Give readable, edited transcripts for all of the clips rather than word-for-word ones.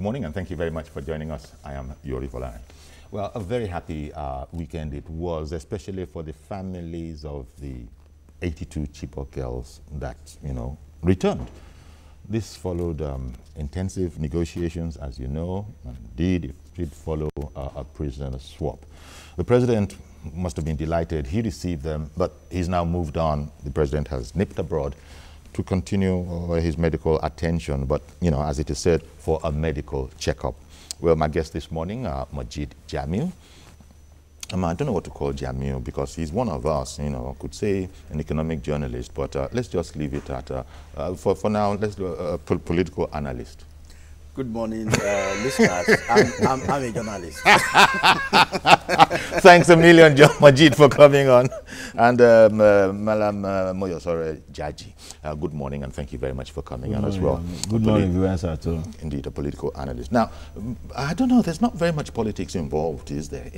morning, and thank you very much for joining us. I am Yori Volare. Well, a very happy weekend it was, especially for the families of the 82 Chibok girls that, returned. This followed intensive negotiations, as you know, and indeed it did follow a prisoner swap. The president must have been delighted. He received them, but he's now moved on. The president has nipped abroad to continue his medical attention, but, as it is said, for a medical checkup. Well, my guest this morning, Majid Jamil. I don't know what to call Jamil because he's one of us, could say an economic journalist, but let's just leave it at, for now, let's do a political analyst. Good morning, listeners. I'm a journalist. Thanks a million, John Majid, for coming on. And Malam Moyosore Jaji, good morning, and thank you very much for coming on as well. Good morning, viewers at all. Indeed, a political analyst. Now, I don't know, there's not very much politics involved, is there?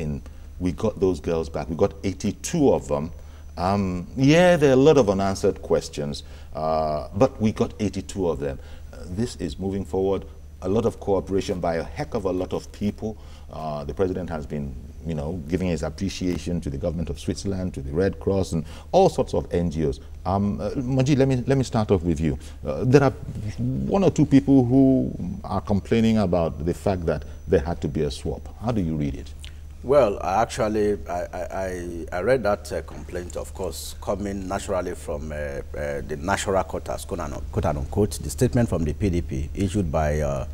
We got those girls back. We got 82 of them. Yeah, there are a lot of unanswered questions, but we got 82 of them. This is moving forward. A lot of cooperation by a heck of a lot of people. The president has been, giving his appreciation to the government of Switzerland, to the Red Cross, and all sorts of NGOs. Majid, let me start off with you. There are one or two people who are complaining about the fact that there had to be a swap. How do you read it? Well, actually, I read that complaint, of course, coming naturally from the national quarters, quote unquote, the statement from the PDP issued by of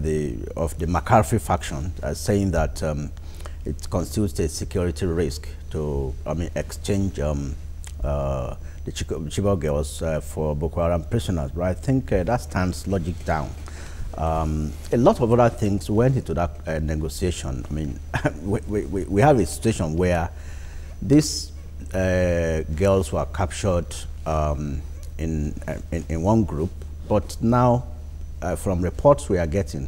the McCarthy faction, saying that it constitutes a security risk to, exchange the Chibok girls for Boko Haram prisoners. But I think that stands logic down. A lot of other things went into that negotiation. We have a situation where these girls were captured in one group, but now, from reports we are getting,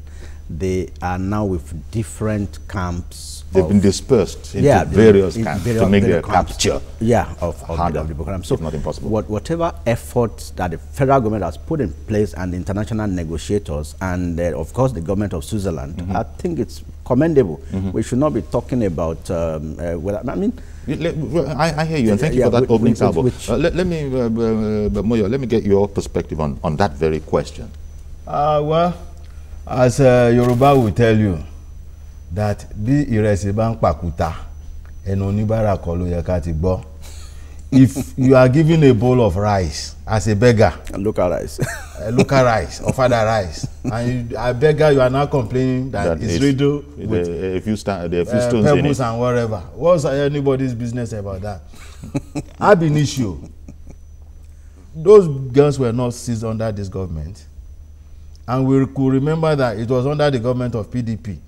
they are now with different camps. They've been dispersed into various camps to make their capture of the Boko Haram. So not impossible. Whatever efforts that the federal government has put in place and international negotiators and of course the government of Switzerland, I think it's commendable. We should not be talking about I hear you, and thank you for that opening salvo. Let me get your perspective on that very question. Well, as Yoruba will tell you, that bí ìrẹsì bá ń pàkúta ẹnu oníbàárà kọ́ ló yẹ ká ti gbọ́. If you are given a bowl of rice as a beggar, local rice, or father rice, and a beggar, you are now complaining that it's riddled with a few stones in pebbles it. And whatever. What's anybody's business about that? Ab initio, those girls were not seized under this government, and we could remember that it was under the government of PDP.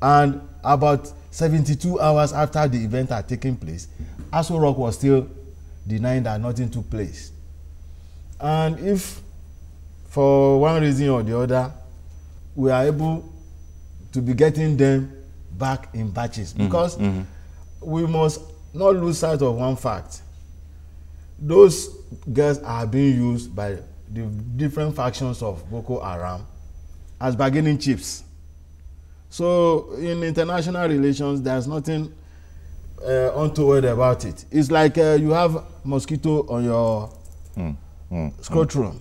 And about 72 hours after the event had taken place, Aso Rock was still denying that nothing took place. And if, for one reason or the other, we are able to be getting them back in batches, because we must not lose sight of one fact. Those girls are being used by the different factions of Boko Haram as bargaining chips. So in international relations, there's nothing untoward about it. It's like you have mosquito on your scrotum.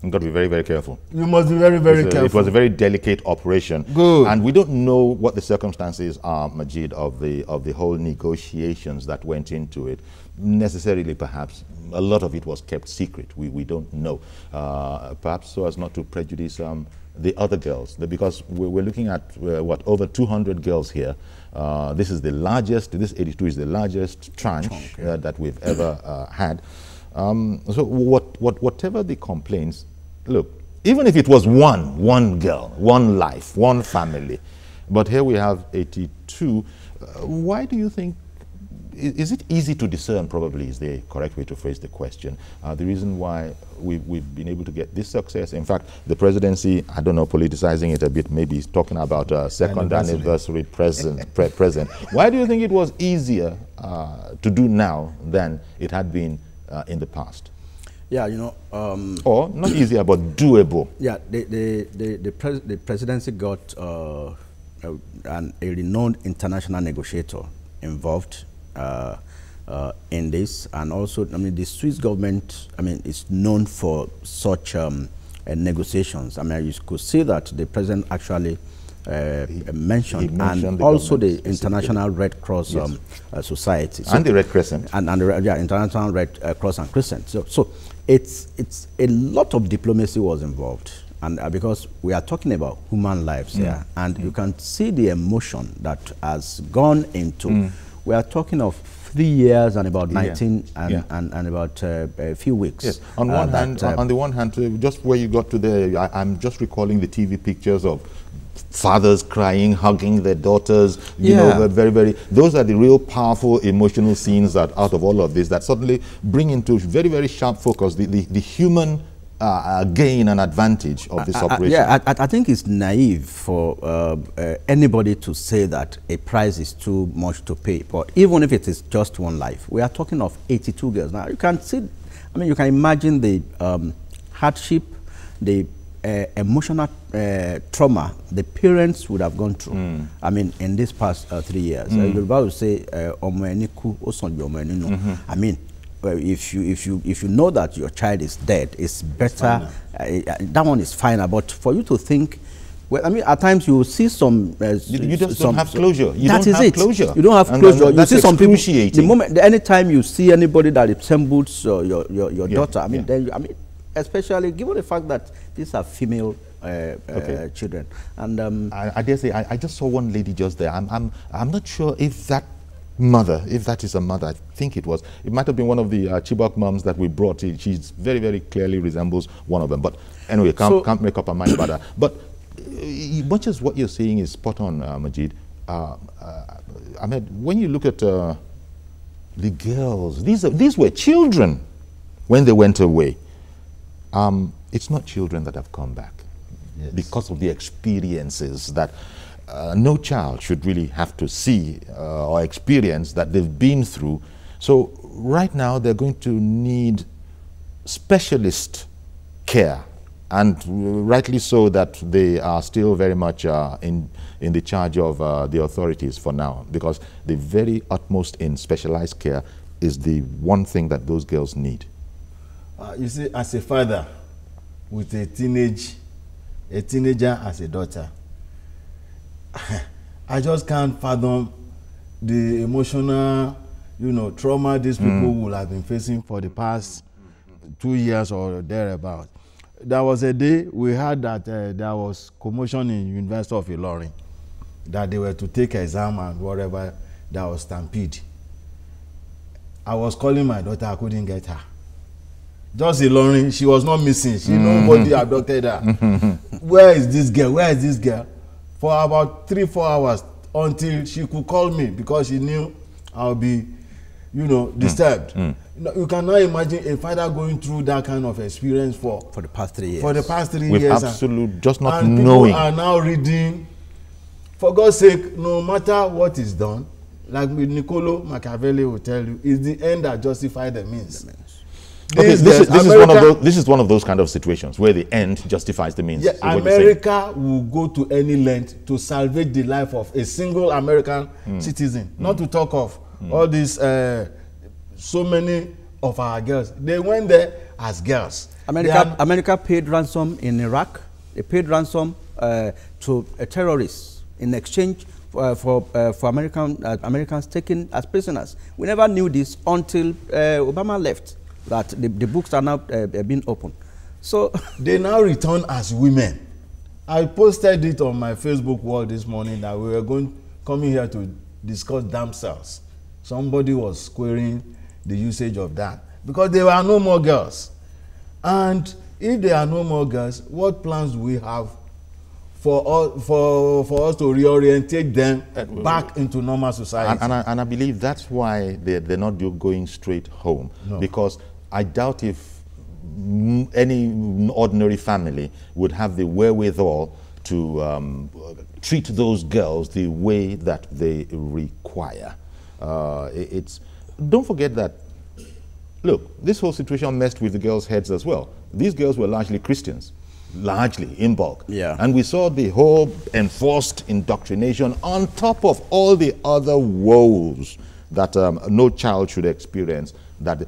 You've got to be very, very careful. You must be very, very careful. It was a very delicate operation. Good. And we don't know what the circumstances are, Majid, of the whole negotiations that went into it. Necessarily, perhaps, a lot of it was kept secret. We don't know. Perhaps so as not to prejudice the other girls, because we're looking at over 200 girls here. This is the largest. This 82 is the largest tranche that we've ever had. So whatever the complaints, look, even if it was one girl, one life, one family, but here we have 82. Why do you think? Is it easy to discern, probably is the correct way to phrase the question, the reason why we've been able to get this success? In fact, the presidency, I don't know, politicizing it a bit, maybe he's talking about a second anniversary present. Why do you think it was easier to do now than it had been in the past? Yeah, you know. Or not easier, but doable. Yeah, the presidency got a renowned international negotiator involved in this, and also, I mean, the Swiss government, I mean, is known for such negotiations. I mean, you could see that the president actually mentioned, and also the International Red Cross Society. So, and the Red Crescent. And the International Red Cross and Crescent. So it's a lot of diplomacy was involved. And because we are talking about human lives here, and you can see the emotion that has gone into, we are talking of 3 years and about 19 and about a few weeks. Yes. On one hand, on the one hand, just where you got to there, I'm just recalling the TV pictures of fathers crying, hugging their daughters, you know, those are the real powerful emotional scenes that out of all of this that suddenly bring into very, very sharp focus the human gain and advantage of this operation. I think it's naive for anybody to say that a price is too much to pay. But even if it is just one life, we are talking of 82 girls. Now, you can see, I mean, you can imagine the hardship, the emotional trauma the parents would have gone through. I mean, in this past 3 years. Yoruba would say, I mean, if you know that your child is dead, it's better. That one is finer. But for you to think, well, I mean, at times you see some. You just don't have closure. You don't have closure. You don't have closure. You see some people. The moment, anytime you see anybody that resembles your daughter, I mean, then I mean, especially given the fact that these are female children, and I dare say, I just saw one lady just there. I'm not sure if that mother, if that is a mother, I think it might have been one of the Chibok moms that we brought in. She's very, very clearly resembles one of them. But anyway, can't make up her mind about that. But much as what you're saying is spot on, Majid, Ahmed, when you look at the girls, these were children when they went away. It's not children that have come back because of the experiences that no child should really have to see or experience that they've been through. So right now they're going to need specialist care, and rightly so that they are still very much in the charge of the authorities for now, because the very utmost in specialized care is the one thing that those girls need. You see, as a father with a teenager as a daughter, I just can't fathom the emotional, trauma these people will have been facing for the past 2 years or thereabout. There was a day we heard that there was commotion in University of Ilorin, that they were to take exam and whatever, there was stampede. I was calling my daughter, I couldn't get her. Just Ilorin, she was not missing. Nobody abducted her. Where is this girl? Where is this girl? For about 3-4 hours until she could call me, because she knew I'll be, disturbed. You cannot imagine a father going through that kind of experience for the past 3 years. For the past 3 With years. absolute, just not and knowing. People are now reading. For God's sake, no matter what is done, like Niccolo Machiavelli will tell you, it's the end that justifies the means. Okay, this is one of those kind of situations where the end justifies the means. Yeah, America will go to any length to salvage the life of a single American citizen. Not to talk of all these, so many of our girls. They went there as girls. America paid ransom in Iraq. They paid ransom to terrorists in exchange for Americans taken as prisoners. We never knew this until Obama left, that the books are now being opened. So they now return as women. I posted it on my Facebook wall this morning that we were coming here to discuss damsels. Somebody was querying the usage of that, because there are no more girls. And if there are no more girls, what plans do we have for us to reorientate them back into normal society? And I believe that's why they're not going straight home. No. Because I doubt if any ordinary family would have the wherewithal to treat those girls the way that they require. Don't forget that look, this whole situation messed with the girls' heads as well. These girls were largely Christians, largely in bulk. Yeah. And we saw the whole enforced indoctrination on top of all the other woes that no child should experience. That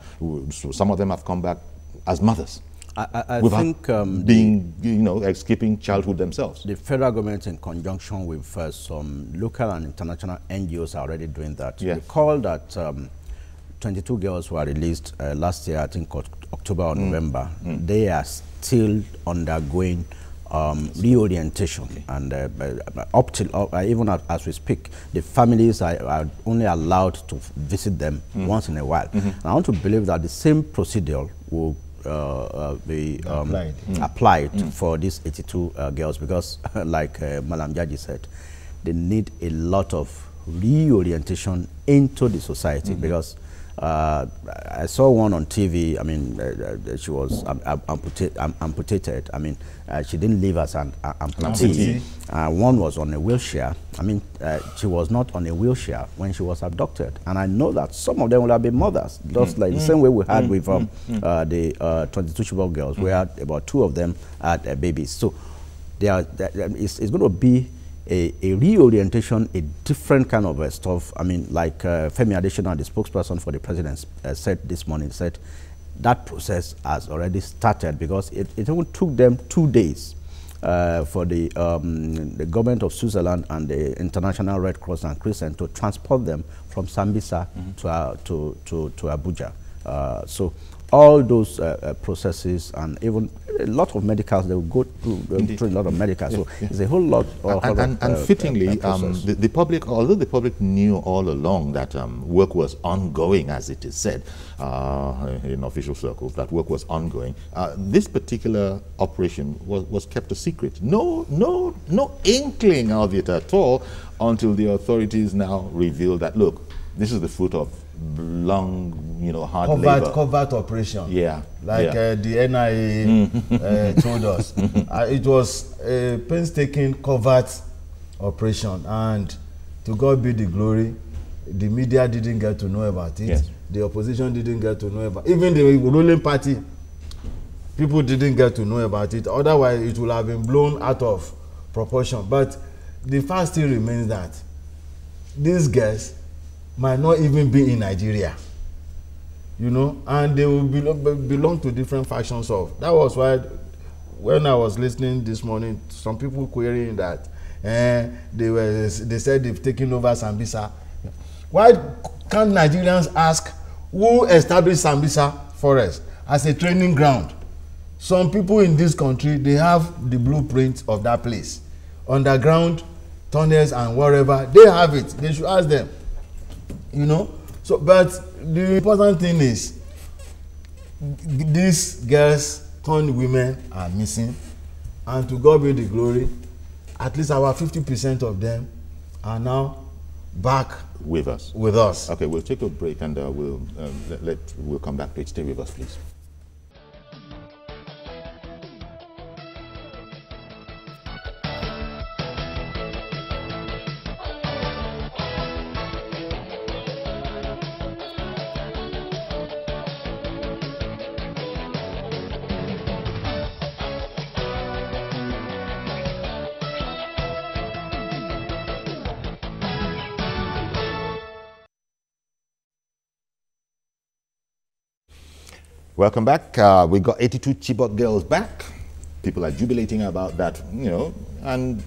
so some of them have come back as mothers. I think being, escaping childhood themselves. The federal government, in conjunction with some local and international NGOs, are already doing that. Yes. Recall that 22 girls were released last year, I think October or November. They are still undergoing reorientation, and up till even as we speak, the families are only allowed to visit them once in a while. And I want to believe that the same procedure will be applied for these 82 girls, because like Malam Jaji said, they need a lot of reorientation into the society, because I saw one on TV. I mean, she was amputated. I mean, she didn't live as an amputee. One was on a wheelchair. I mean, she was not on a wheelchair when she was abducted. And I know that some of them will have been mothers, just like the same way we had with the 22 Chibok girls. We had about 2 of them had babies. So it's going to be a reorientation, a different kind of stuff. I mean, like Femi Adesina, the spokesperson for the president, said this morning, said that process has already started, because it even took them 2 days for the government of Switzerland and the International Red Cross and Crescent to transport them from Sambisa to Abuja. So all those processes, and even a lot of medicals, they will go through a lot of medicals. So it's a whole lot. And fittingly, the public, although the public knew all along that work was ongoing, as it is said in official circles, that work was ongoing, this particular operation was kept a secret. No inkling of it at all, until the authorities now reveal that, look, this is the fruit of long, hard labor. Covert operation. Yeah. Like the NIA told us. It was a painstaking covert operation, and to God be the glory, the media didn't get to know about it. Yes. The opposition didn't get to know about it. Even the ruling party, people didn't get to know about it. Otherwise, it would have been blown out of proportion. But the fact still remains that these guys might not even be in Nigeria, and they will belong to different factions of. That was why, when I was listening this morning, some people querying that they said they've taken over Sambisa. Why can't Nigerians ask who established Sambisa Forest as a training ground? Some people in this country, they have the blueprint of that place, underground tunnels and wherever. They have it. They should ask them. So, but the important thing is, these girls turned women are missing, and to God be the glory, at least about 50% of them are now back with us. Okay, we'll take a break, and we'll come back to it. Stay with us, please. Welcome back. We got 82 Chibok girls back. People are jubilating about that, and,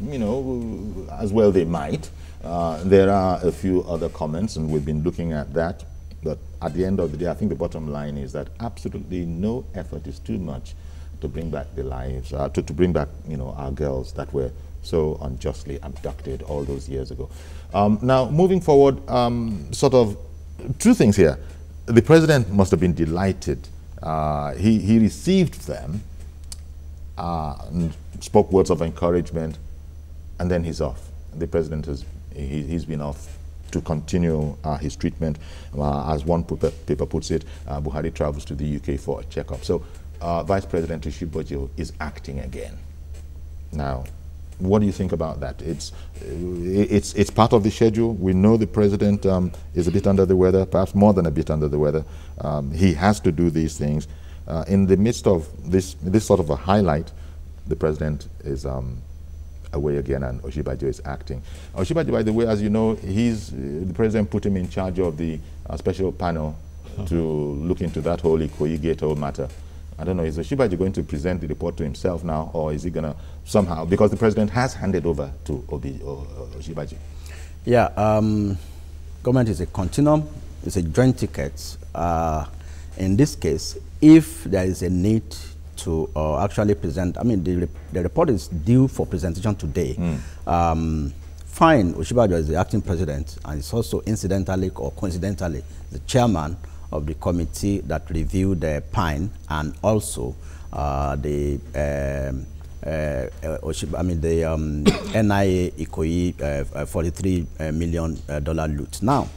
as well they might. There are a few other comments, and we've been looking at that. But at the end of the day, I think the bottom line is that absolutely no effort is too much to bring back the lives, to bring back, our girls that were so unjustly abducted all those years ago. Now, moving forward, sort of 2 things here. The president must have been delighted. He received them, and spoke words of encouragement, and then he's off. The president he's been off to continue his treatment. As one paper puts it, Buhari travels to the UK for a checkup. So Vice President Chibok is acting again. Now, What do you think about that? It's part of the schedule. We know the president is a bit under the weather, perhaps more than a bit under the weather. He has to do these things. In the midst of this sort of a highlight, the president is away again, and Osinbajo is acting. Osinbajo, by the way, as you know, the president put him in charge of the special panel to look into that whole Ikoyi Gate whole matter. I don't know, is Osinbajo going to present the report to himself now, or is he going to somehow, because the president has handed over to Osinbajo? Yeah, government is a continuum, it's a joint ticket. In this case, if there is a need to actually present, I mean, the report is due for presentation today. Fine, Osinbajo is the acting president, and it's also incidentally or coincidentally the chairman of the committee that reviewed the PINE, and also the NIA Ikoyi $43 million loot. Now,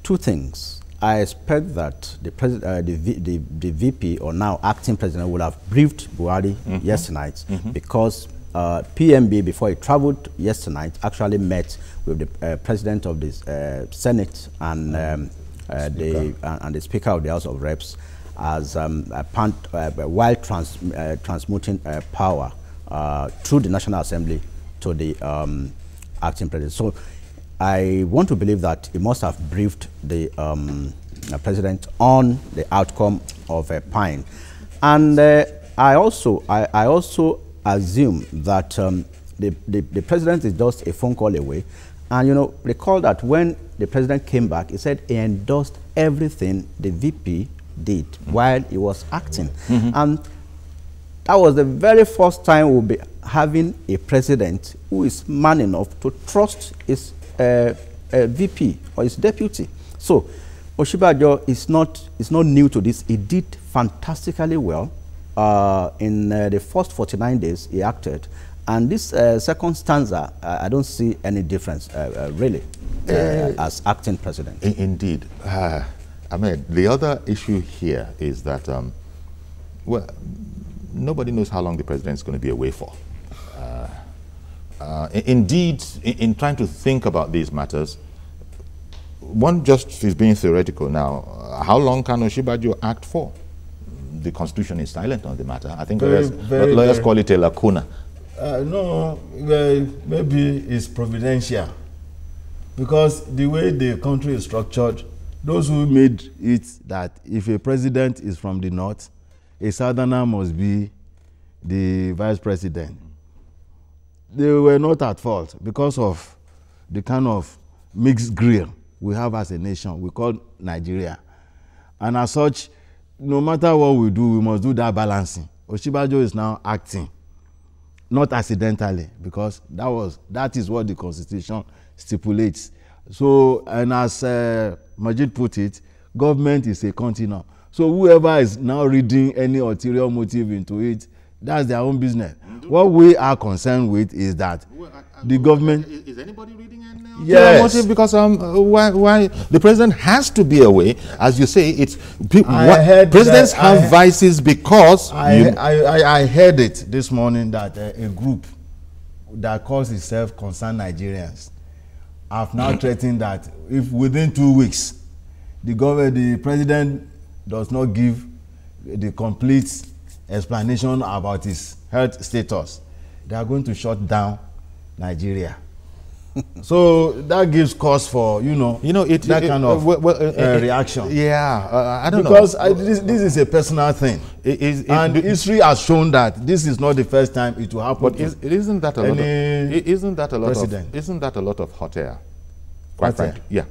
two things. I expect that the VP, or now acting president, will have briefed Buhari yesterday night, because PMB, before he traveled yesterday night, actually met with the president of the Senate and the Speaker of the House of Reps, as while transmuting power through the National Assembly to the acting president. So I want to believe that he must have briefed the president on the outcome of PINE. And I also assume that the president is just a phone call away. And, you know, recall that when the president came back, he said he endorsed everything the VP did while he was acting. And that was the very first time we'll be having a president who is man enough to trust his VP or his deputy. So Osinbajo is not new to this. He did fantastically well in the first 49 days he acted. And this second stanza, I don't see any difference, really, as acting president. Indeed. Ahmed, the other issue here is that, well, nobody knows how long the president is going to be away for. Indeed, in trying to think about these matters, one just is being theoretical now. How long can Osinbajo act for? The Constitution is silent on the matter. I think lawyers call it a lacuna. No, well, maybe it's providential, because the way the country is structured, those who made it that if a president is from the north, a southerner must be the vice president. They were not at fault because of the kind of mixed grill we have as a nation. We call Nigeria. And as such, no matter what we do, we must do that balancing. Osinbajo is now acting, not accidentally, because that is what the Constitution stipulates. So, and as Majid put it, government is a continuum. So whoever is now reading any ulterior motive into it, that's their own business. What we are concerned with is that the government... Is anybody reading any yes. motive? Because why the president has to be away, as you say, it's presidents have vices because... I heard it this morning that a group that calls itself Concerned Nigerians have now threatened that if within 2 weeks the president does not give the complete explanation about his health status, they are going to shut down Nigeria. So that gives cause for that kind of reaction. Yeah, I don't know, because this is a personal thing, and history has shown that this is not the first time it will happen. But isn't that a lot of hot air? Quite frankly, yeah.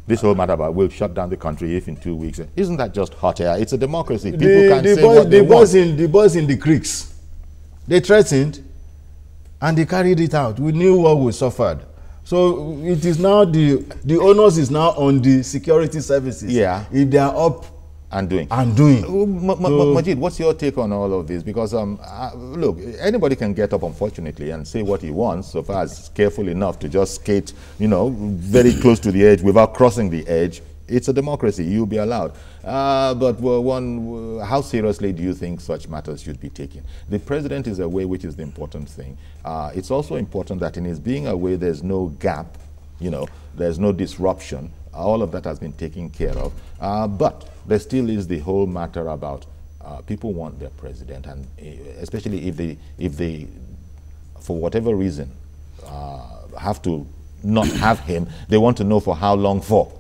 This whole matter about we'll shut down the country if in 2 weeks. Isn't that just hot air? It's a democracy. People can say what they want. The boys in the creeks, they threatened and they carried it out. We knew what we suffered. So it is now the onus is now on the security services. Yeah. If they are up and doing. Majid, what's your take on all of this? Because look, anybody can get up, unfortunately, and say what he wants, so far as careful enough to just skate, very close to the edge without crossing the edge. It's a democracy. You'll be allowed. But how seriously do you think such matters should be taken? The president is away, which is the important thing. It's also important that in his being away, there's no gap. There's no disruption. All of that has been taken care of. But there still is the whole matter about people want their president, and especially if they, for whatever reason, have to not have him, they want to know for how long for.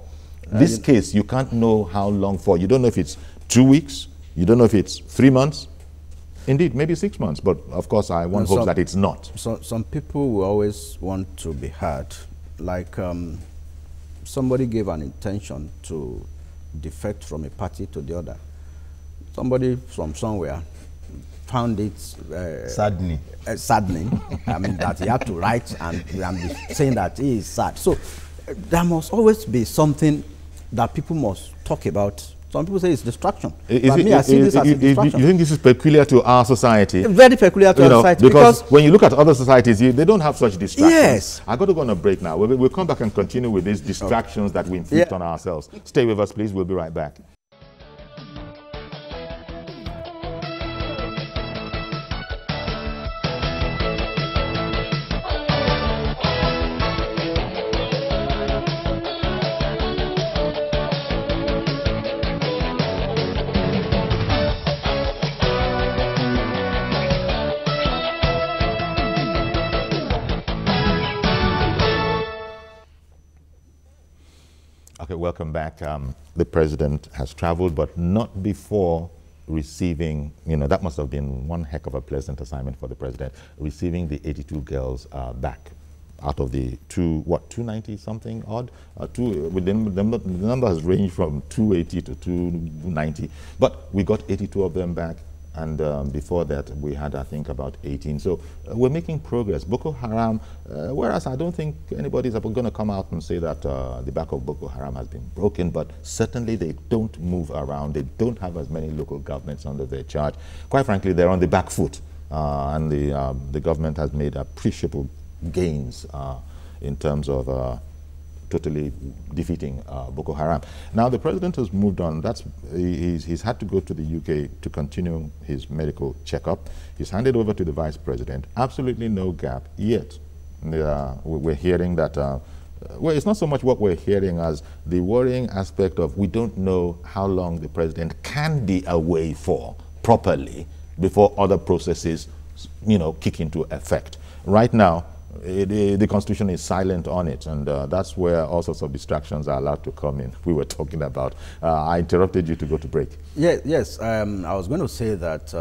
This case, you can't know how long for. You don't know if it's 2 weeks. You don't know if it's 3 months. Indeed, maybe 6 months. But of course, I want hope that it's not. Some people will always want to be heard. Like somebody gave an intention to defect from a party to the other. Somebody from somewhere found it saddening. I mean, that he had to write and be saying that he is sad. So there must always be something that people must talk about. Some people say it's distraction. I see this as a distraction. You think this is peculiar to our society? Very peculiar to our society. Because when you look at other societies, they don't have such distractions. Yes. I've got to go on a break now. We'll come back and continue with these distractions that we inflict on ourselves. Stay with us, please. We'll be right back. Okay, welcome back. The president has traveled, but not before receiving, that must have been one heck of a pleasant assignment for the president, receiving the 82 girls back out of the 290 something odd? The number has ranged from 280 to 290, but we got 82 of them back. And before that, we had, I think, about 18. So we're making progress. Boko Haram, whereas I don't think anybody's going to come out and say that the back of Boko Haram has been broken, but certainly they don't move around. They don't have as many local governments under their charge. Quite frankly, they're on the back foot. And the government has made appreciable gains in terms of totally defeating Boko Haram. Now the president has moved on. He's had to go to the UK to continue his medical checkup. He's handed over to the vice president. Absolutely no gap yet. We're hearing that, well, it's not so much what we're hearing as the worrying aspect of we don't know how long the president can be away for properly before other processes, kick into effect. Right now, the Constitution is silent on it, and that's where all sorts of distractions are allowed to come in. We were talking about. I interrupted you to go to break. Yes. I was going to say that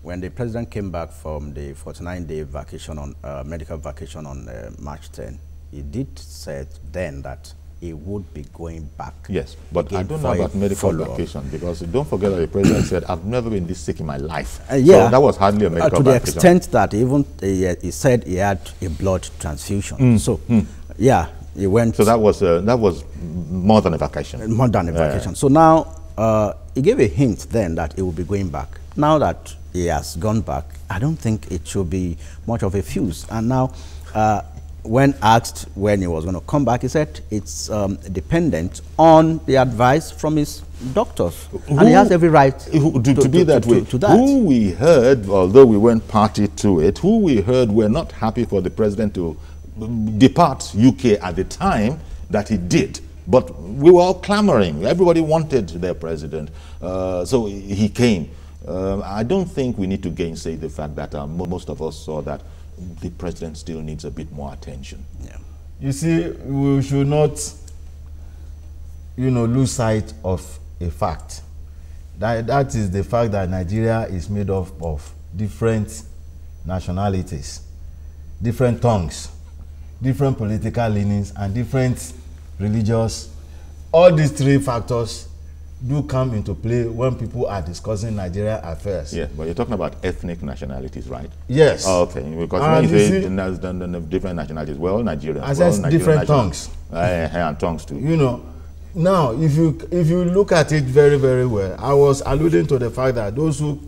when the president came back from the 49-day vacation on medical vacation on March 10, he did say then that he would be going back. Yes, but I don't know about medical vacation, because don't forget that the president said, I've never been this sick in my life. So that was hardly a medical vacation. To the extent that even he said he had a blood transfusion. He went. So that was more than a vacation. More than a vacation. So now he gave a hint then that he will be going back. Now that he has gone back, I don't think it should be much of a fuse. And now, when asked when he was going to come back, he said it's dependent on the advice from his doctors. And he has every right to be that way. To that. Who we heard, although we weren't party to it, who we heard were not happy for the president to depart UK at the time that he did. But we were all clamoring. Everybody wanted their president. So he came. I don't think we need to gainsay the fact that most of us saw that the president still needs a bit more attention. Yeah. You see, we should not, lose sight of a fact. That is the fact that Nigeria is made up of different nationalities, different tongues, different political leanings, and different religious. All these three factors do come into play when people are discussing Nigeria affairs. Yeah, but you're talking about ethnic nationalities, right? Yes. Oh, okay, because when you say different nationalities, well, Nigerians. I said different tongues. And tongues too. Now, if you look at it very, very well, I was alluding to the fact that those who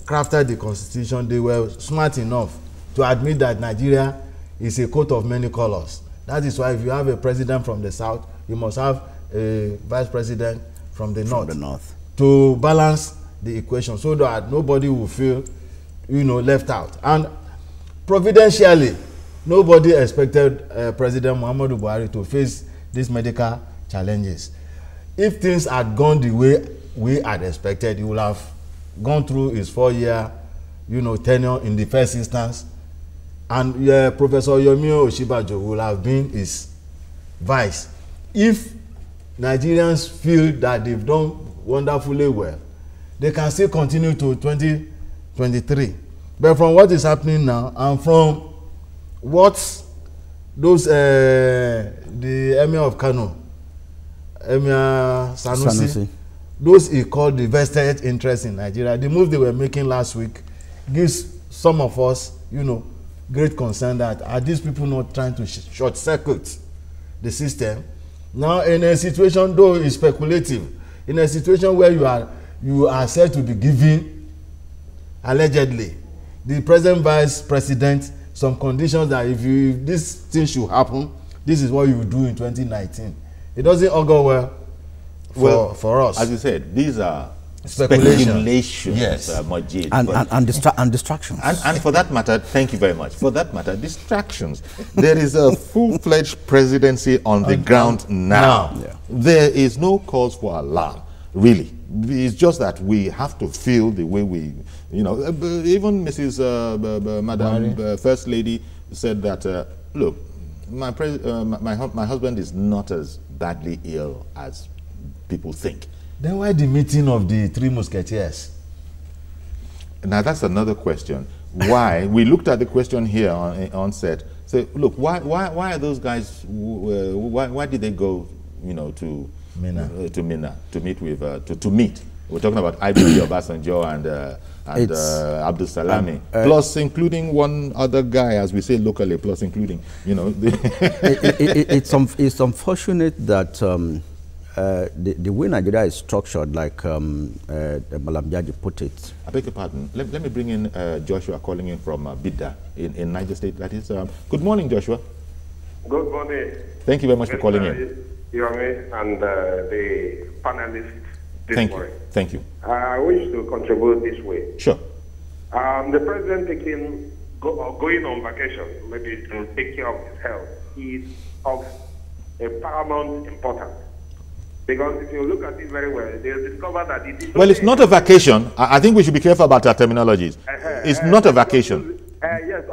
crafted the Constitution, they were smart enough to admit that Nigeria is a coat of many colors. That is why if you have a president from the south, you must have a vice president from the north to balance the equation so that nobody will feel, left out. And providentially, nobody expected President Muhammadu Buhari to face these medical challenges. If things had gone the way we had expected, he would have gone through his 4-year, tenure in the first instance, and Professor Yomi Osinbajo would have been his vice. If Nigerians feel that they've done wonderfully well, they can still continue to 2023. But from what is happening now, and from what those the Emir of Kano, Emir Sanusi, those he called the vested interest in Nigeria, the move they were making last week gives some of us, great concern that are these people not trying to short circuit the system? Now, in a situation, though it's speculative, in a situation where you are said to be giving, allegedly, the present vice president some conditions that if this thing should happen, this is what you will do in 2019. It doesn't all go well for us. As you said, these are speculations, yes, Majid, and distractions. And for that matter, thank you very much. For that matter, distractions. There is a full-fledged presidency on the ground now. Yeah. There is no cause for alarm, really. It's just that we have to feel the way we, even Mrs. Madam First Lady said that, look, my husband is not as badly ill as people think. Then why the meeting of the Three Musketeers? Now that's another question. Why? We looked at the question here on set. So look, why are those guys? Why did they go? To Minna to meet with to meet. We're talking about IBB Obasanjo and Abdul Salami, plus including one other guy, as we say locally, plus including it's unfortunate that. The way Nigeria is structured, like Malam Jaji put it. I beg your pardon. Let me bring in Joshua calling in from Bidda in Niger State. That is, good morning, Joshua. Good morning. Thank you very much for calling in. Yomi and the panelists this morning. Thank you. I wish to contribute this way. Sure. The president going on vacation, maybe to take care of his health, is of a paramount importance. Because if you look at it very well, they discover that it is... Well, it's not a vacation. I think we should be careful about our terminologies. It's not a vacation. Yes,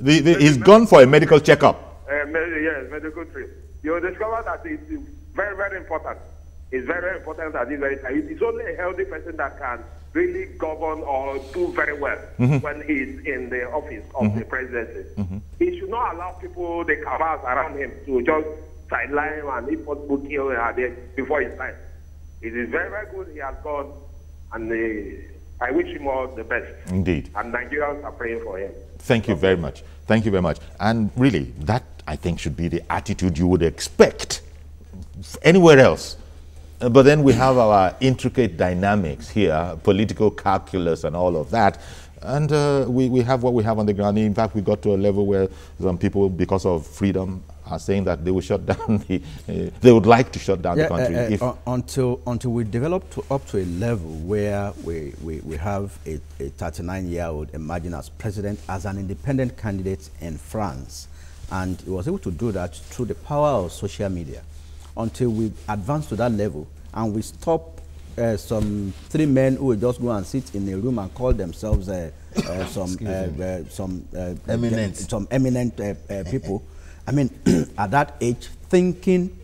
he's gone for a medical checkup. Yes, medical trip. You discover that it's very, very important. It's very, very important at this very time. It is only a healthy person that can really govern or do very well when he's in the office of the presidency. He should not allow people, the cabals around him, to just sideline and if possible kill before his time. It is very, very good he has gone, and I wish him all the best. Indeed. And Nigerians are praying for him. Thank you very much. Thank you very much. And really, that I think should be the attitude you would expect anywhere else. But then we have our intricate dynamics here, political calculus and all of that. And we have what we have on the ground. In fact, we got to a level where some people, because of freedom, are saying that they will shut down they would like to shut down the country. Until we develop up to a level where we have a 39-year-old emerging as president, as an independent candidate in France. And he was able to do that through the power of social media. Until we advance to that level and we stop some 3 men who will just go and sit in a room and call themselves some eminent people. I mean, at that age, thinking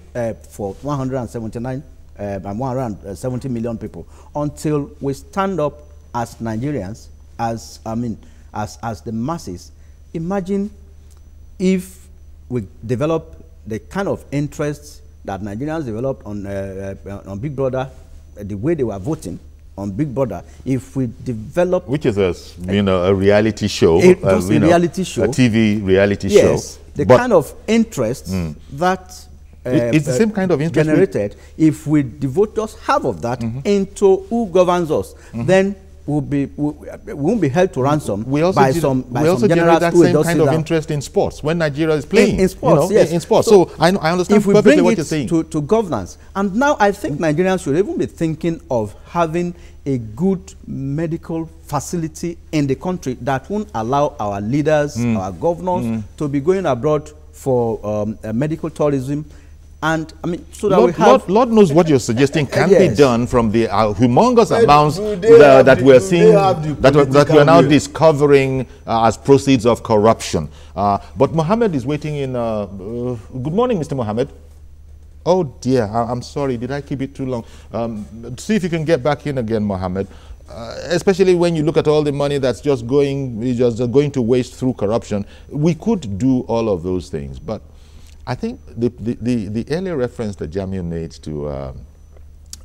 for 179 and 170 million people, until we stand up as Nigerians, as the masses. Imagine if we develop the kind of interests that Nigerians developed on Big Brother, the way they were voting on Big Brother. If we develop, which is a reality show, reality show, a TV reality show. Yes, the kind of interest that it's the same kind of interest generated. If we devote just half of that into who governs us, then we won't be held to ransom we also by did, some we also generate that same kind of interest in sports when Nigeria is playing. In sports, yes. In sports. So I understand perfectly what you're saying. To governance, and now I think Nigerians should even be thinking of having a good medical facility in the country that won't allow our leaders, our governors, to be going abroad for medical tourism. And I mean, so that Lord knows what you're suggesting can be done from the humongous amounts that we're seeing, that we're now discovering as proceeds of corruption. But Mohammed is waiting in. Good morning, Mr. Mohammed. Oh dear, I'm sorry. Did I keep it too long? See if you can get back in again, Mohammed. Especially when you look at all the money that's just going to waste through corruption. We could do all of those things, but I think the earlier reference that Jamil made to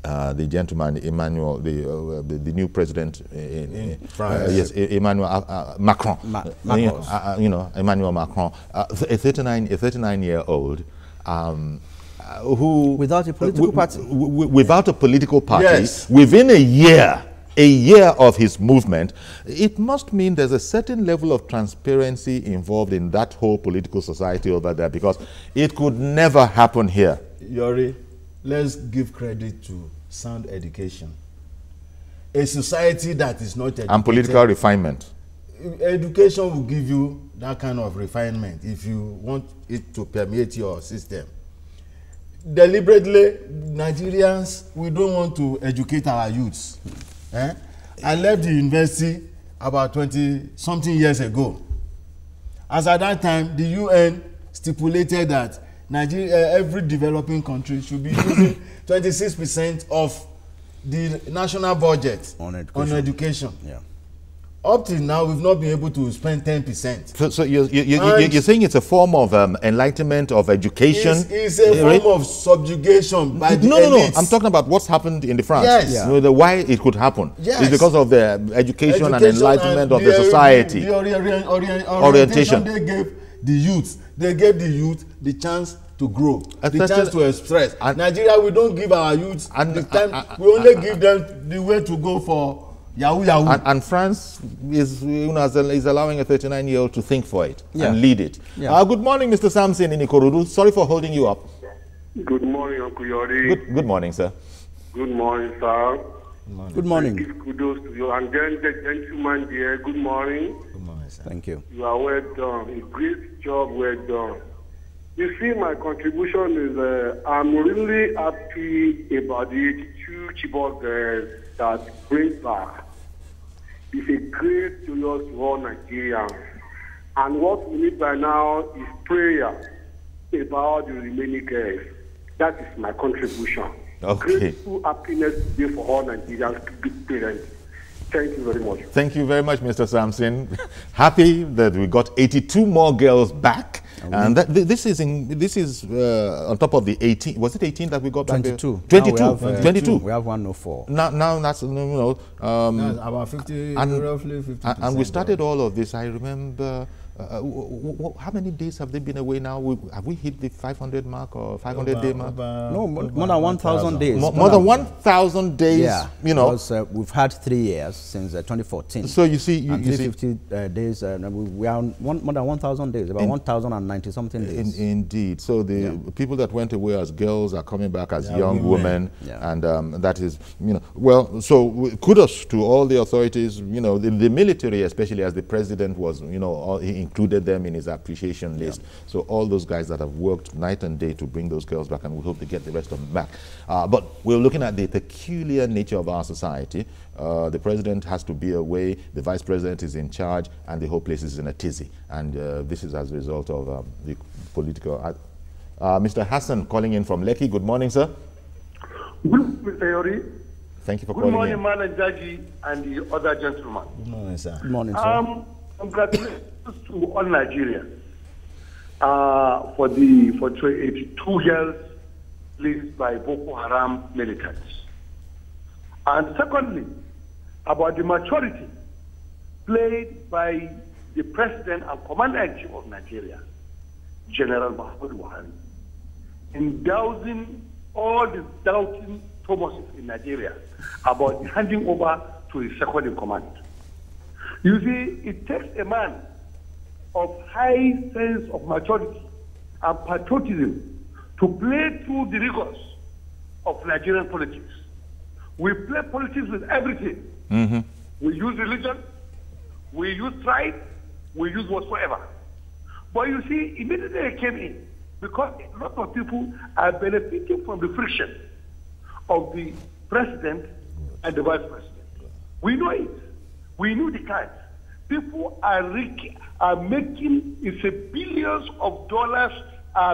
the gentleman Emmanuel, the new president in France, yes, Emmanuel Macron, Emmanuel Macron, a 39-year-old who without a political party, without a political party, yes, within a year of his movement, it must mean there's a certain level of transparency involved in that whole political society over there, because it could never happen here. Yori, let's give credit to sound education. A society that is not educated, and political refinement. Education will give you that kind of refinement if you want it to permeate your system. Deliberately, Nigerians, we don't want to educate our youths. I left the university about 20-something years ago. As at that time, the UN stipulated that Nigeria, every developing country should be using 26% of the national budget on education. Yeah. Up till now, we've not been able to spend 10%. So you're saying it's a form of enlightenment, of education? It's a form of subjugation by the elites. No. I'm talking about what's happened in the France. Yes. Yeah. Why it could happen. Yes. It's because of the education and enlightenment of the society. The orientation they gave the youth. They gave the youth the chance to grow, the chance to express. Nigeria, we don't give our youth the time. We only give them the way to go for Yahoo. And France is allowing a 39-year-old to think for it and lead it. Yeah. Good morning, Mr. Samson in Ikorodu. Sorry for holding you up. Good morning, Uncle Yori. Good morning, sir. Good morning, sir. Good morning. Give kudos to you. And then the gentleman there, good morning. Good morning, sir. Thank you. You are well done. A great job, well done. You see, my contribution is I'm really happy about the 82 Chibok that brings back. It's a great joy to all Nigerians. And what we need by now is prayer about the remaining girls. That is my contribution. Okay. Grateful happiness today for all Nigerians to be parents. Thank you very much. Thank you very much, Mr. Samson. Happy that we got 82 more girls back. And this is on top of the 18. Was it 18 that we got back? 22. 22. We have 104. Now that's that's about 50, roughly 50%. And we started all of this. I remember. How many days have they been away now? Have we hit the 500 mark or 500-day mark? No, more than 1,000 days. More than 1,000 days. Yeah, because we've had 3 years since 2014. So you see, and 350 days. We are on more than 1,000 days, about 1,090 something days. Indeed. So the people that went away as girls are coming back as young women, and that is, well. So kudos to all the authorities. The military, especially as the president was, he included them in his appreciation list. So all those guys that have worked night and day to bring those girls back, and we hope to get the rest of them back. But we're looking at the peculiar nature of our society. The president has to be away, the vice president is in charge, and the whole place is in a tizzy. And this is as a result of the political... Mr. Hassan calling in from Lekki. Good morning, sir. Good morning, Mr. Yori. Thank you for calling in. Good morning, Malam Jaji and the other gentlemen. Good morning, sir. Good morning, sir. Congratulations to all Nigerians for 82 girls placed by Boko Haram militants. And secondly, about the maturity played by the President and Commander-in-Chief of Nigeria, General Buhari, in dousing all the doubting Thomases in Nigeria about handing over to his second in command. You see, it takes a man of high sense of maturity and patriotism to play through the rigors of Nigerian politics. We play politics with everything. Mm-hmm. We use religion, we use tribe, we use whatsoever. But you see, immediately I came in, because a lot of people are benefiting from the friction of the president and the vice president. We know it. We knew the cards. People are making billions of dollars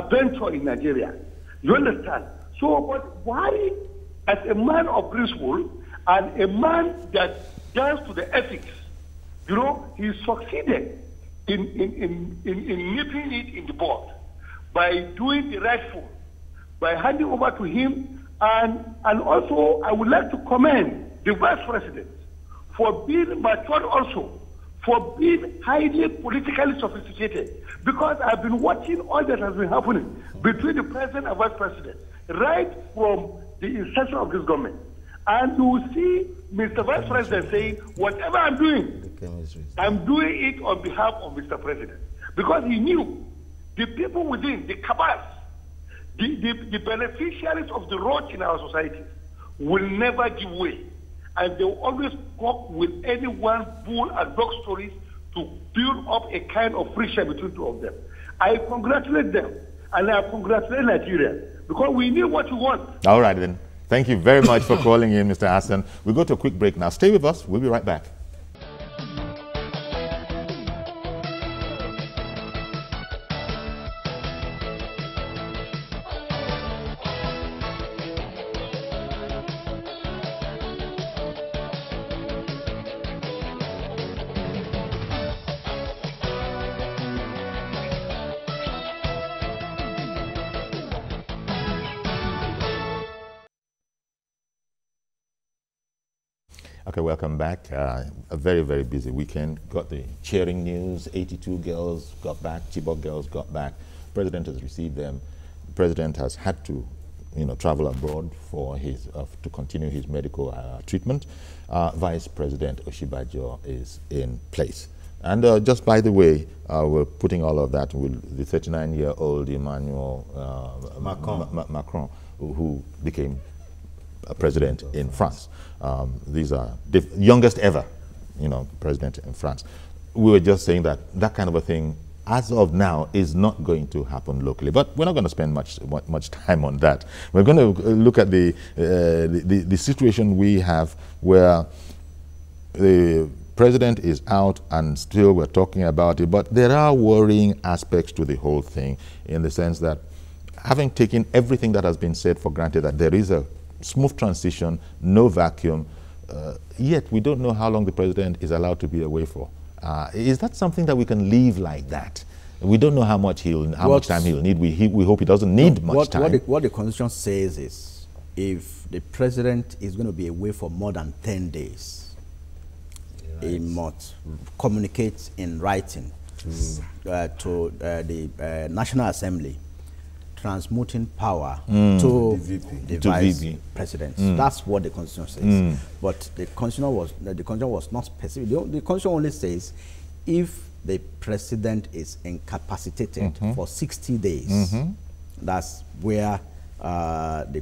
venture in Nigeria. You understand? So, but Buhari, as a man of principle and a man that stands to the ethics, you know, he succeeded in nipping it in the bud by doing the rightful, by handing over to him, and also I would like to commend the vice president for being matured also, for being highly politically sophisticated, because I've been watching all that has been happening between the president and vice president right from the inception of this government. And you will see Mr. Vice President saying, whatever I'm doing it on behalf of Mr. President. Because he knew the people within, the cabals, the beneficiaries of the road in our society will never give way. And they will always come with any one bull and dog stories to build up a kind of friction between two of them. I congratulate them, and I congratulate Nigeria, because we knew what we want. All right, then. Thank you very much for calling in, Mr. Hassan. We'll go to a quick break now. Stay with us. We'll be right back. Okay, welcome back. A very, very busy weekend. Got the cheering news. 82 girls got back. Chibok girls got back. President has received them. The president has had to, travel abroad for his to continue his medical treatment. Vice President Oshibajo is in place. And just by the way, we're putting all of that with the 39-year-old Emmanuel Macron, who became president in France. These are the youngest ever, president in France. We were just saying that that kind of a thing, as of now, is not going to happen locally. But we're not going to spend much time on that. We're going to look at the situation we have where the president is out and still we're talking about it. But there are worrying aspects to the whole thing, in the sense that, having taken everything that has been said for granted, that there is a smooth transition, no vacuum, yet we don't know how long the president is allowed to be away for. Is that something that we can leave like that? We don't know how much time he'll need. We hope he doesn't need much time. What the Constitution says is, if the president is going to be away for more than 10 days, he must communicate in writing to the National Assembly, transmuting power to the vice president. That's what the Constitution says. But the Constitution was not specific. The Constitution only says if the president is incapacitated for 60 days. That's where the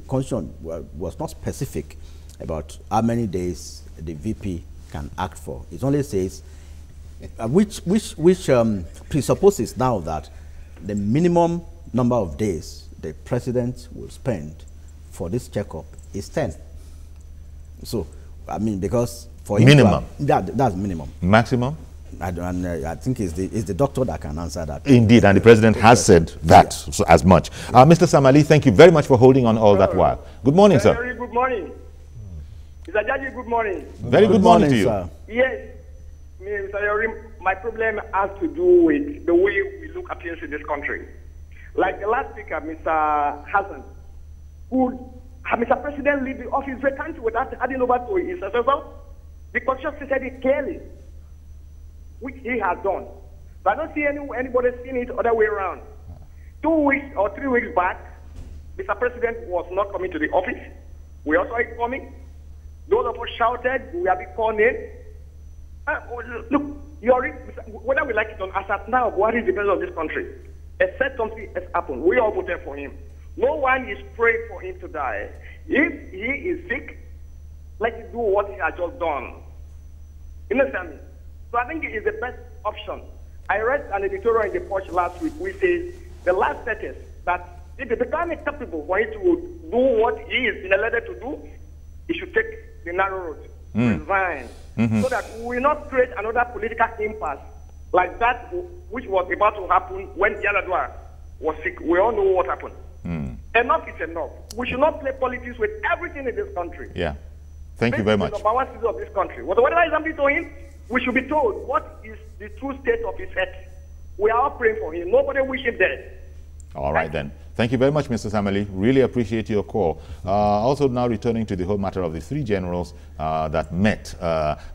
Constitution was not specific about how many days the VP can act for. It only says which presupposes now that the minimum number of days the president will spend for this checkup is 10. So, I mean, because for minimum, that's minimum. Maximum? I think it's the doctor that can answer that. Indeed, and the president has said that so as much. Mr. Samali, thank you very much for holding on all that while. Good morning, sir. Very good morning. Mr. Jaji, good morning. Very good morning to you. Sir. Yes, Mr. Yorim, my problem has to do with the way we look at things in this country. Like the last speaker, Mr. Hassan, who Mr. President leave the office vacant without handing over to his successor. The Constitution said it clearly, which he has done. But I don't see anybody seeing it other way around. 2 weeks or 3 weeks back, Mr. President was not coming to the office. We also saw it coming. Those of us shouted, we have been called names. Look, whether we like it or not, as at now, Buhari is the president of this country. Except something has happened, we all voted for him. No one is praying for him to die. If he is sick, let him do what he has just done. You understand me? So I think it is the best option. I read an editorial in the Punch last week which says the last sentence that if it becomes acceptable for him to do what he is been elected to do, he should take the narrow road, resign, so that we will not create another political impasse like that which was about to happen when Yaradua was sick. We all know what happened. Enough is enough. We should not play politics with everything in this country. Yeah. Thank you very much. This is the number one citizen of this country. Whatever is happening to him, we should be told what is the true state of his health. We are all praying for him. Nobody wish him dead. All right, then. Thank you very much, Mr. Samali. Really appreciate your call. Also now returning to the whole matter of the three generals that met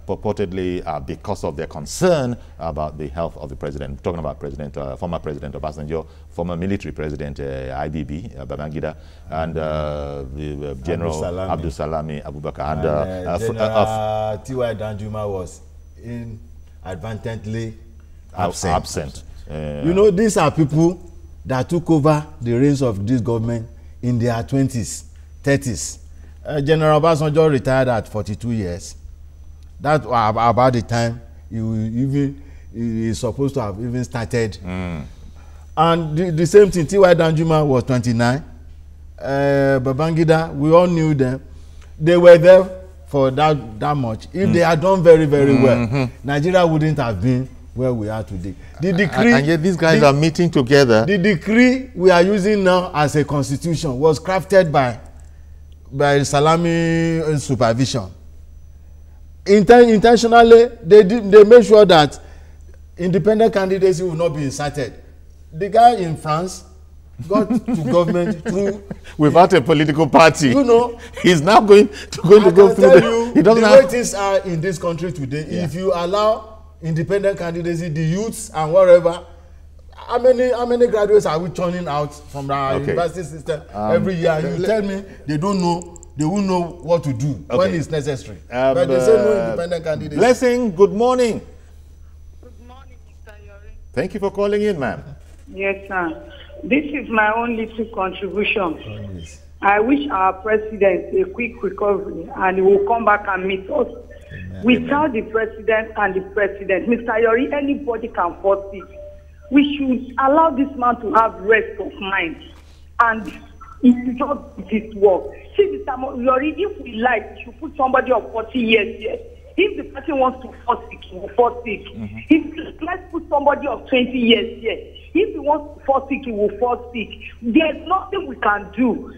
purportedly because of their concern about the health of the president. I'm talking about former President Obasanjo, former military president IBB, Babangida, and the General Abdul Salami Abubakar. And General T.Y. Danjuma was inadvertently absent. You know, these are people that took over the reins of this government in their 20s, 30s. General Obasanjo retired at 42 years. That was about the time he is supposed to have even started. And the same thing, T.Y. Danjuma was 29. Babangida, we all knew them. They were there for that much. If they had done very, very well, Nigeria wouldn't have been where we are today. The decree, and yet these guys are meeting together. The decree we are using now as a constitution was crafted by Salami supervision. Intentionally, they made sure that independent candidacy will not be inserted. The guy in France got to government through without a political party. You know, he's now going to go through the way things are in this country today. Yeah. If you allow independent candidacy, the youths and whatever, how many graduates are we churning out from our university system every year? You tell me they don't know, they won't know what to do when it's necessary. But they say no independent candidacy. Blessing, good morning. Good morning, Mr. Yori. Thank you for calling in, ma'am. Yes, sir. This is my own little contribution. I wish our president a quick recovery and he will come back and meet us. Without the president and the president, Mr. Yori, anybody can force it. We should allow this man to have rest of mind and it just this work. See, Mr. Yori, if we like, we should put somebody of 40 years here. If the person wants to fall sick, he will fall sick. Let's put somebody of 20 years here. If he wants to fall sick, he will fall sick. There's nothing we can do.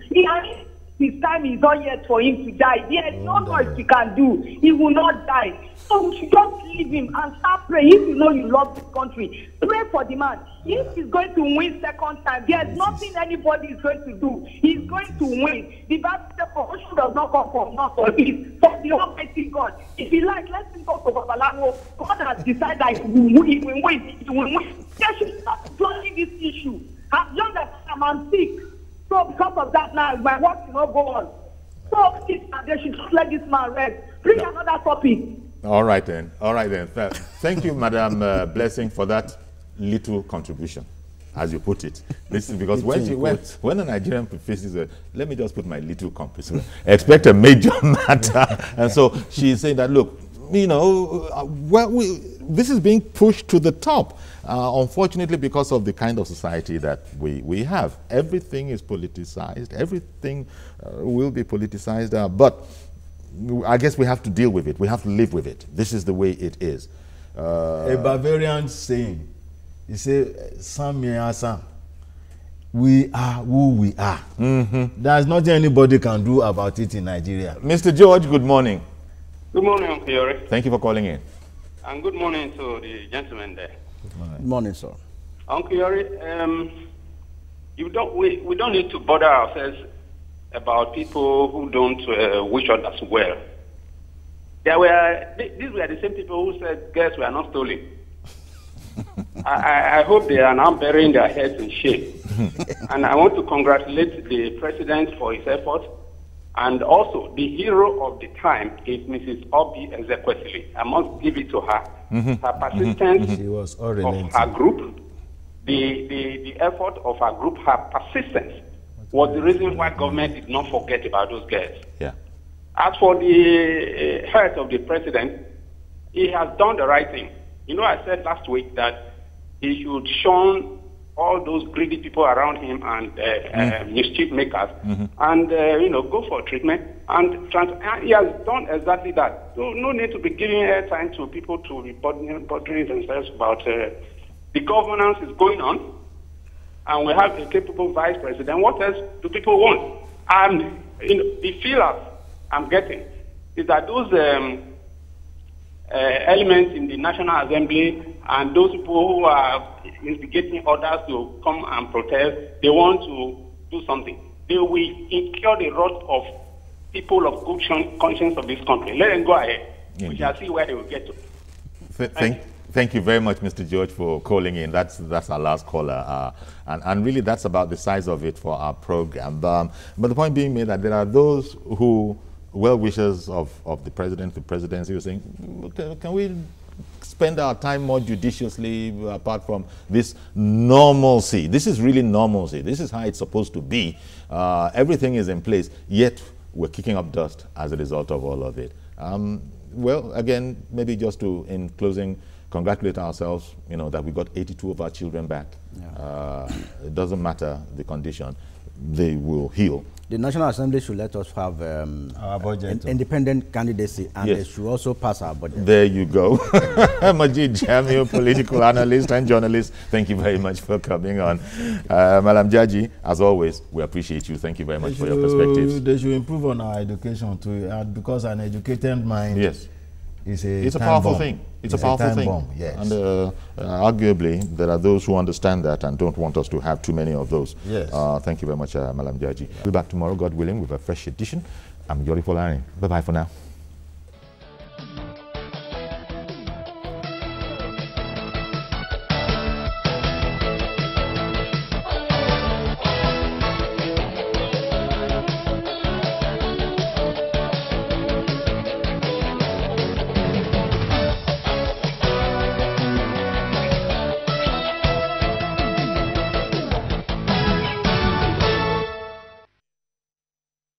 His time is not yet for him to die. There's no noise he can do. He will not die. So we should just leave him and start praying. If you know you love this country, pray for the man. If he's going to win second time, there's nothing anybody is going to do. He's going to win. The Bible promotion does not come from north or east, from the Almighty God. If he likes, let him go to Babalawo. God has decided that he will win. He will win. They should stop planning this issue. As long as I'm sick, so because of that now, my work will not go on. So they should just let this man rest. Bring another topic. All right then. All right then. Thank you, Madam Blessing, for that little contribution, as you put it. This is because when a Nigerian faces let me just put my little contribution, expect a major matter. And so she's saying that, look, you know, this is being pushed to the top. Unfortunately, because of the kind of society that we have. Everything is politicized. Everything will be politicized. But I guess we have to deal with it. We have to live with it. This is the way it is. A Bavarian saying, he said, Sam, we are who we are. There's nothing anybody can do about it in Nigeria. Mr. George, good morning. Good morning, Uncle Yori. Thank you for calling in. And good morning to the gentleman there. Good morning, sir. Uncle Yori, we don't need to bother ourselves about people who don't wish others well. These were the same people who said girls were not stolen. I hope they are now burying their heads in shame. And I want to congratulate the president for his effort. And also, the hero of the time is Mrs. Obi Ezekwesili. I must give it to her. Her persistence She was of her group, the effort of her group, her persistence was the reason why government did not forget about those girls. Yeah. As for the health of the president, he has done the right thing. You know, I said last week that he should shun all those greedy people around him and mischief makers, and go for treatment. And he has done exactly that. So no need to be giving airtime to people to be bothering themselves about the governance is going on, and we have a capable vice president. What else do people want? And the feelers I'm getting is that those elements in the National Assembly and those people who are instigating others to come and protest, they want to do something. They will incur the wrath of people of good conscience of this country. Let them go ahead. Indeed. We shall see where they will get to. Thank you very much, Mr. George, for calling in. That's our last caller. And really, that's about the size of it for our program. But the point being made that there are those who, well-wishers of the president, the presidency, who are saying, can we spend our time more judiciously apart from this normalcy? This is really normalcy. This is how it's supposed to be. Everything is in place, yet we're kicking up dust as a result of all of it. Well, again, maybe just to, in closing, congratulate ourselves, that we got 82 of our children back. Yeah. It doesn't matter the condition. They will heal. The National Assembly should let us have our budget, independent candidacy, and yes, they should also pass our budget. There you go. Majid Jamil, political analyst and journalist, thank you very much for coming on. Malam Jaji, as always, we appreciate you. Thank you very much for your perspectives. They should improve on our education too, because an educated mind, yes, it's a powerful thing. It's a powerful thing. Bomb, yes. And arguably, there are those who understand that and don't want us to have too many of those. Yes. Thank you very much, Malam Jaji. We'll be back tomorrow, God willing, with a fresh edition. I'm Yori Folani. Bye-bye for now.